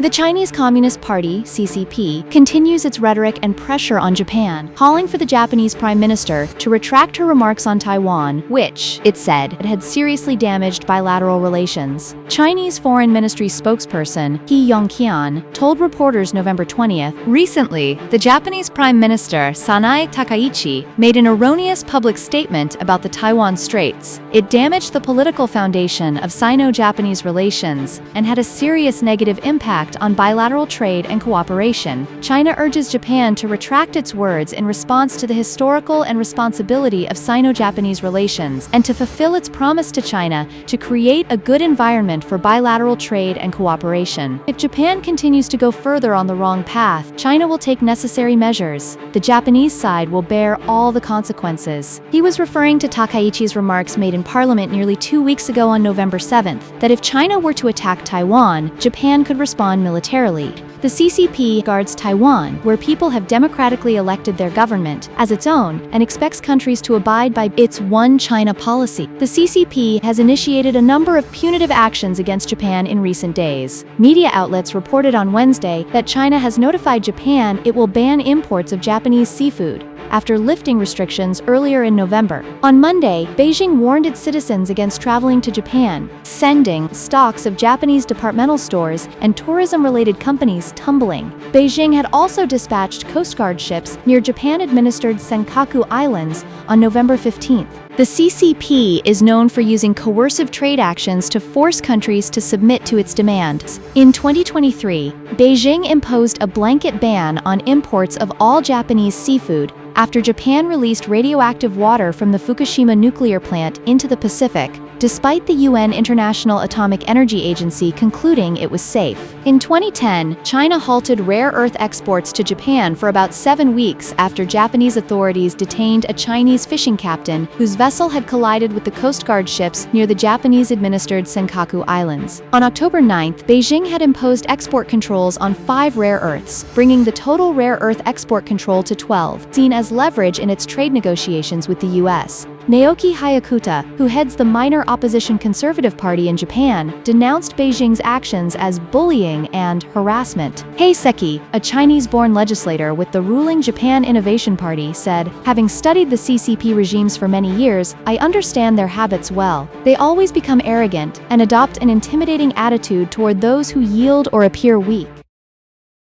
The Chinese Communist Party, CCP, continues its rhetoric and pressure on Japan, calling for the Japanese Prime Minister to retract her remarks on Taiwan, which, it said, had seriously damaged bilateral relations. Chinese Foreign Ministry spokesperson He Yongqian told reporters November 20th, "Recently, the Japanese Prime Minister Sanae Takaichi made an erroneous public statement about the Taiwan Straits. It damaged the political foundation of Sino-Japanese relations and had a serious negative impact on bilateral trade and cooperation. China urges Japan to retract its words in response to the historical and responsibility of Sino-Japanese relations and to fulfill its promise to China to create a good environment for bilateral trade and cooperation. If Japan continues to go further on the wrong path, China will take necessary measures. The Japanese side will bear all the consequences." He was referring to Takaichi's remarks made in Parliament nearly 2 weeks ago on November 7th, that if China were to attack Taiwan, Japan could respond militarily. The CCP regards Taiwan, where people have democratically elected their government, as its own, and expects countries to abide by its One China policy. The CCP has initiated a number of punitive actions against Japan in recent days. Media outlets reported on Wednesday that China has notified Japan it will ban imports of Japanese seafood, after lifting restrictions earlier in November. On Monday, Beijing warned its citizens against traveling to Japan, sending stocks of Japanese departmental stores and tourism-related companies tumbling. Beijing had also dispatched Coast Guard ships near Japan-administered Senkaku Islands on November 15th. The CCP is known for using coercive trade actions to force countries to submit to its demands. In 2023, Beijing imposed a blanket ban on imports of all Japanese seafood after Japan released radioactive water from the Fukushima nuclear plant into the Pacific, despite the UN International Atomic Energy Agency concluding it was safe. In 2010, China halted rare earth exports to Japan for about 7 weeks after Japanese authorities detained a Chinese fishing captain whose vessel had collided with the Coast Guard ships near the Japanese-administered Senkaku Islands. On October 9th, Beijing had imposed export controls on 5 rare earths, bringing the total rare earth export control to 12, seen as leverage in its trade negotiations with the U.S. Naoki Hayakuta, who heads the minor opposition Conservative Party in Japan, denounced Beijing's actions as bullying and harassment. Hei Seki, a Chinese-born legislator with the ruling Japan Innovation Party, said, "Having studied the CCP regimes for many years, I understand their habits well. They always become arrogant and adopt an intimidating attitude toward those who yield or appear weak.